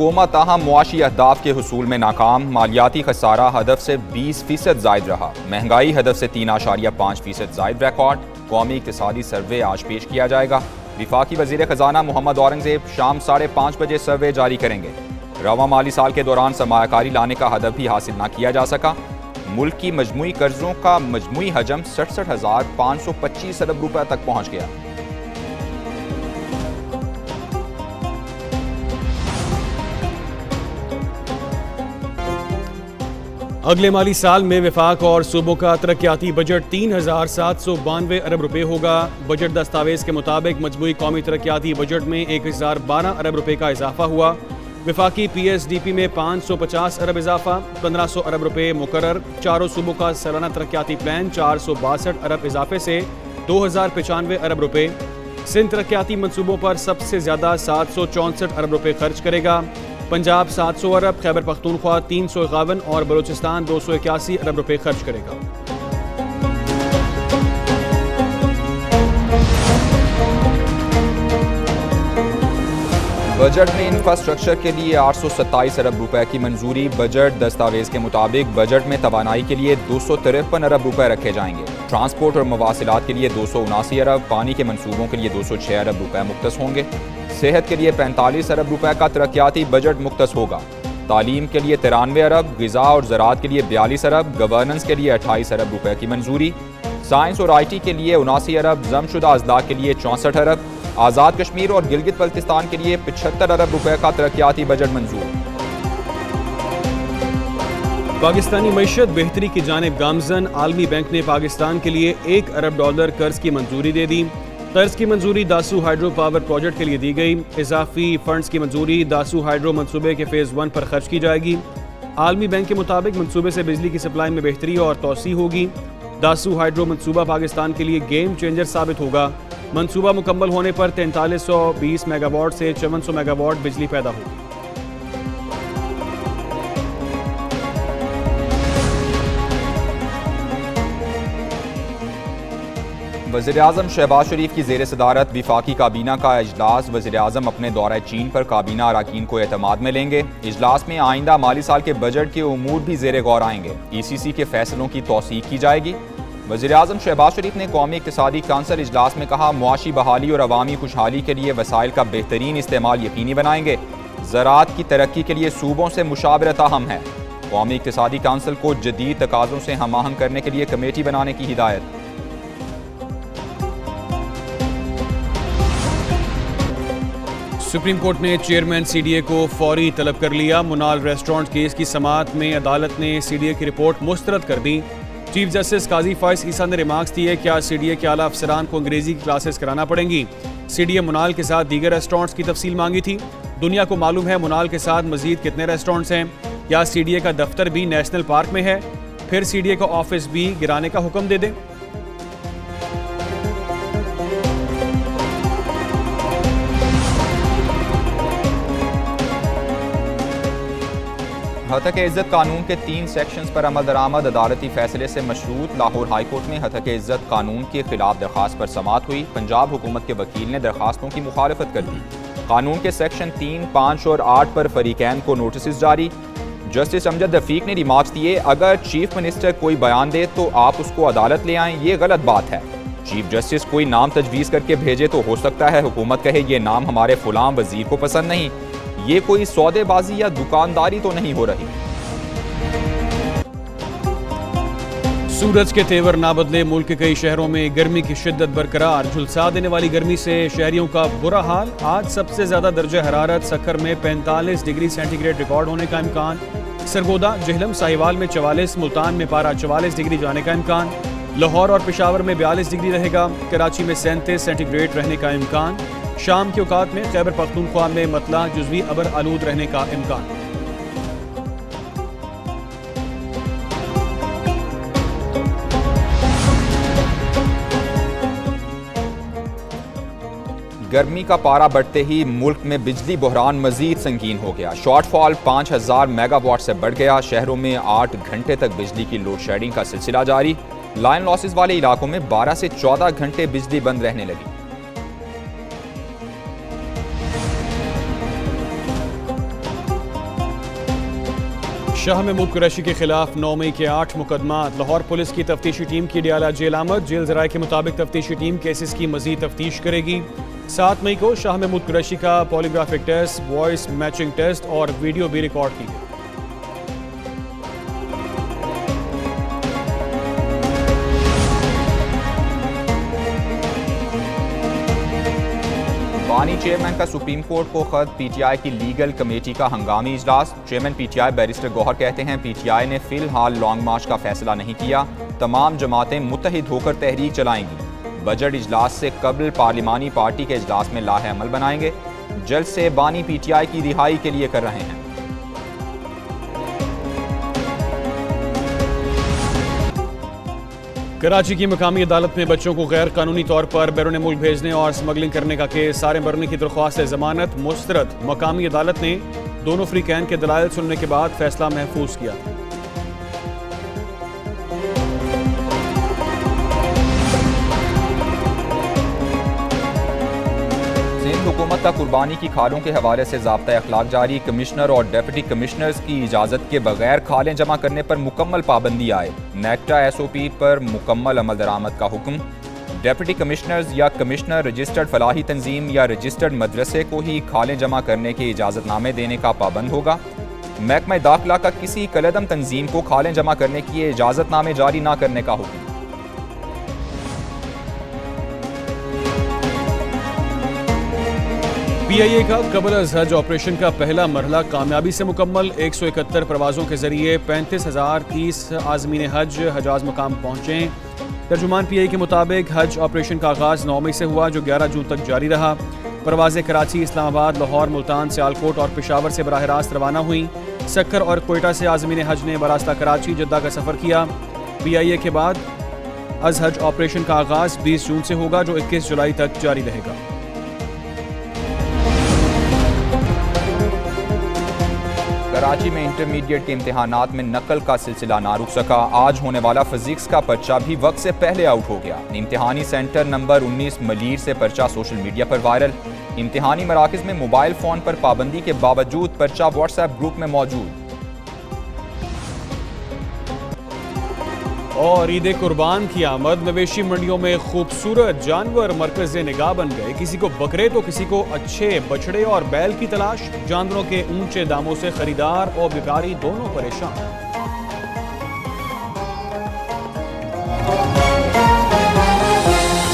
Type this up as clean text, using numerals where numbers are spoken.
हुकूमत ताहम मुआशी अहदाफ के हुसूल में नाकाम। मालियाती खसारा हदफ से 20% जायद रहा। महंगाई हदफ से 3.5% जायद रिकॉर्ड। कौमी इक्तिसादी सर्वे आज पेश किया जाएगा। विफाकी वजीर खजाना मोहम्मद औरंगजेब शाम 5:30 बजे सर्वे जारी करेंगे। रवा माली साल के दौरान सरमायाकारी लाने का हदफ भी हासिल न किया जा सका। मुल्क की मजमूई कर्जों का मजमूई हजम 67,525 अरब रुपए तक पहुँच गया। अगले माली साल में विफाक और सूबों का तरक्याती बजट 3,792 अरब रुपए होगा। बजट दस्तावेज के मुताबिक मजमूई कौमी तरक्याती बजट में 1,012 अरब रुपए का इजाफा हुआ। विफाकी PSDP में 550 अरब इजाफा, 1500 अरब रुपए मुकर्रर। चारों सूबों का सालाना तरक्याती प्लान 462 अरब इजाफे से 2,095 अरब रुपए। सिंध तरक्याती मनसूबों पर सबसे ज्यादा 764 अरब रुपए खर्च करेगा। पंजाब 700 अरब, खैबर पख्तूनख्वा 351 और बलूचिस्तान 281 अरब रुपए खर्च करेगा। बजट में इंफ्रास्ट्रक्चर के लिए 827 अरब रुपए की मंजूरी। बजट दस्तावेज के मुताबिक बजट में तवानाई के लिए 253 अरब रुपए रखे जाएंगे। ट्रांसपोर्ट और मवासिलात के लिए 279 अरब, पानी के मंसूबों के लिए 206 अरब रुपए मुख्तस होंगे। सेहत के लिए 45 अरब रुपए का तरक्याती बजट मुख्तस होगा। तालीम के लिए 93 अरब, ग़िज़ा और ज़राअत के लिए 42 अरब, गवर्नेंस के लिए 28 अरब रुपए की मंजूरी। साइंस और IT के लिए 79 अरब, जमशुदा अजला के लिए 64 अरब, आज़ाद कश्मीर और गिलगित बल्तिस्तान के लिए 75 अरब रुपए का तरक्याती बजट मंजूर। पाकिस्तानी मईशत बेहतरी की जानिब गामजन। आलमी बैंक ने पाकिस्तान के लिए $1 अरब कर्ज की मंजूरी दे दी। कर्ज की मंजूरी दासू हाइड्रो पावर प्रोजेक्ट के लिए दी गई। इजाफी फंड्स की मंजूरी दासू हाइड्रो मंसूबे के फेज़ 1 पर खर्च की जाएगी। आलमी बैंक के मुताबिक मंसूबे से बिजली की सप्लाई में बेहतरी और तोसी होगी। दासू हाइड्रो मंसूबा पाकिस्तान के लिए गेम चेंजर साबित होगा। मंसूबा मुकम्मल होने पर 4320 मेगावाट से 5400 मेगावाट बिजली पैदा होगी। वज़ीर-ए-आज़म शहबाज शरीफ की ज़ेर सदारत विफाकी काबीना का इजलास। वज़ीर-ए-आज़म अपने दौरे चीन पर काबीना अरकान को एतमाद में लेंगे। इजलास में आइंदा माली साल के बजट के उमूर भी ज़ेर गौर आएंगे। ECC के फैसलों की तौसीक की जाएगी। वज़ीर-ए-आज़म शहबाज शरीफ ने कौमी इक़्तिसादी काउंसिल इजलास में कहा, मुआशी बहाली और अवामी खुशहाली के लिए वसाइल का बेहतरीन इस्तेमाल यकीनी बनाएंगे। ज़राअत की तरक्की के लिए सूबों से मुशावरत अहम है। कौमी इक़्तिसादी काउंसिल को जदीद तकाज़ों से हम आहंग करने के लिए कमेटी बनाने की हिदायत। सुप्रीम कोर्ट ने चेयरमैन CDA को फौरी तलब कर लिया। मुनाल रेस्टोरेंट केस की समाअत में अदालत ने CDA की रिपोर्ट मुस्तरद कर दी। चीफ जस्टिस काजी फाइज ईसा ने रिमार्क्स दिए, क्या CDA के आला अफसरान को अंग्रेजी की क्लासेस कराना पड़ेंगी। CDA मुनाल के साथ दीगर रेस्टोरेंट्स की तफसील मांगी थी। दुनिया को मालूम है मुनाल के साथ मजीद कितने रेस्टोरेंट्स हैं। क्या CDA का दफ्तर भी नेशनल पार्क में है? फिर CDA का ऑफिस भी गिराने का हुक्म दे दें। हतक इज़्ज़त कानून के 3 सेक्शंस पर अमल दरामद। अदालती फैसले से मशरूत लाहौर हाई कोर्ट में हतक इज़्ज़त कानून के खिलाफ दरख्वास्त पर समाअत हुई। पंजाब हुकूमत के वकील ने दरख्वास्तों की मुखालफत कर दी। कानून के सेक्शन 3, 5 और 8 पर फरीकैन को नोटिस जारी। जस्टिस अमजद रफीक ने रिमार्क्स दिए, अगर चीफ मिनिस्टर कोई बयान दे तो आप उसको अदालत ले आएं, ये गलत बात है। चीफ जस्टिस कोई नाम तजवीज़ करके भेजे तो हो सकता है हुकूमत कहे ये नाम हमारे फलां वजीर को पसंद नहीं। ये कोई सौदेबाजी या दुकानदारी तो नहीं हो रही। सूरज के तेवर ना बदले। मुल्क के कई शहरों में गर्मी की शिद्दत बरकरार। झुलसा देने वाली गर्मी से शहरियों का बुरा हाल। आज सबसे ज्यादा दर्जा हरारत सक्कर में 45 डिग्री सेंटीग्रेड रिकॉर्ड होने का इम्कान। सरगोदा, जेहलम, साहिवाल में 44, मुल्तान में पारा 44 डिग्री जाने का इम्कान। लाहौर और पेशावर में 42 डिग्री रहेगा। कराची में 37 सेंटीग्रेड रहने का इम्कान। शाम के औकात में खैबर पख्तूनख्वा में मतला जुज़वी अबर आलूद रहने का इम्कान। गर्मी का पारा बढ़ते ही मुल्क में बिजली बहरान मजीद संगीन हो गया। शॉर्टफॉल 5000 मेगावाट से बढ़ गया। शहरों में 8 घंटे तक बिजली की लोड शेडिंग का सिलसिला जारी। लाइन लॉसेस वाले इलाकों में 12 से 14 घंटे बिजली बंद रहने लगी। शाह महमूद कुरैशी के खिलाफ 9 मई के 8 मुकदमा। लाहौर पुलिस की तफ्तीशी टीम की डियाला जेल आमद। जेल जराये के मुताबिक तफ्तीशी टीम केसेस की मजीद तफ्तीश करेगी। 7 मई को शाह महमूद कुरैशी का polygraphic test, voice matching test और वीडियो भी रिकॉर्ड की गई। बानी चेयरमैन का सुप्रीम कोर्ट को खत। पीटीआई की लीगल कमेटी का हंगामी इजलास। चेयरमैन पीटीआई बैरिस्टर गौहर कहते हैं पीटीआई ने फिलहाल लॉन्ग मार्च का फैसला नहीं किया, तमाम जमातें मुत्तहिद होकर तहरीक चलाएंगी। बजट इजलास से कबल पार्लिमानी पार्टी के इजलास में लाहे अमल बनाएंगे। जल्द से बानी पीटीआई की रिहाई के लिए कर रहे हैं। कराची की मकामी अदालत में बच्चों को गैर कानूनी तौर पर बैरून मुल्क भेजने और स्मगलिंग करने का केस। सारे मरने की दरख्वास्त जमानत मुस्तरद। मकामी अदालत ने दोनों फ्रीकैन के दलाइल सुनने के बाद फैसला महफूज किया। हुकूमत का कुर्बानी की खालों के हवाले से ज़ाब्ता अखलाक जारी। कमिश्नर और डिप्टी कमिश्नर्स की इजाज़त के बगैर खालें जमा करने पर मुकम्मल पाबंदी आए। नेक्टा SOP पर मुकम्मल अमल दरामद का हुक्म। डिप्टी कमिश्नर्स या कमिश्नर रजिस्टर्ड फलाही तंजीम या रजिस्टर्ड मदरसे को ही खालें जमा करने के इजाज़तनामे देने का पाबंद होगा। महकमा दाखिला का किसी कलदम तंजीम को खालें जमा करने की इजाज़तनामे जारी न करने का हुक्म। PIA का कबल अज़ हज ऑपरेशन का पहला मरहला कामयाबी से मुकम्मल। 171 प्रवाजों के जरिए 35,030 आज़मीन हज हजाज मकाम पहुँचे। तर्जुमान PIA के मुताबिक हज ऑपरेशन का आगाज़ 9 मई से हुआ, जो 11 जून तक जारी रहा। परवाज़ें कराची, इस्लामाबाद, लाहौर, मुल्तान, सियालकोट और पेशावर से बराह रास्त रवाना हुई। सक्कर और कोयटा से आज़मीन हज ने बरास्ता कराची, जद्दा का सफ़र किया। PIA के बाद अज़ हज ऑपरेशन का आगाज़ 20 जून से होगा, जो 21 जुलाई तक जारी रहेगा। कराची में इंटरमीडिएट के इम्तिहानात में नकल का सिलसिला ना रुक सका। आज होने वाला फिजिक्स का पर्चा भी वक्त से पहले आउट हो गया। इम्तिहानी सेंटर नंबर 19 मलीर से पर्चा सोशल मीडिया पर वायरल। इम्तिहानी मराकज़ में मोबाइल फ़ोन पर पाबंदी के बावजूद पर्चा व्हाट्सएप ग्रुप में मौजूद। और ईद कुर्बान की आमद। मवेशी मंडियों में खूबसूरत जानवर मरकज़ निगाह बन गए। किसी को बकरे तो किसी को अच्छे बछड़े और बैल की तलाश। जानवरों के ऊंचे दामों से खरीदार और व्यापारी दोनों परेशान।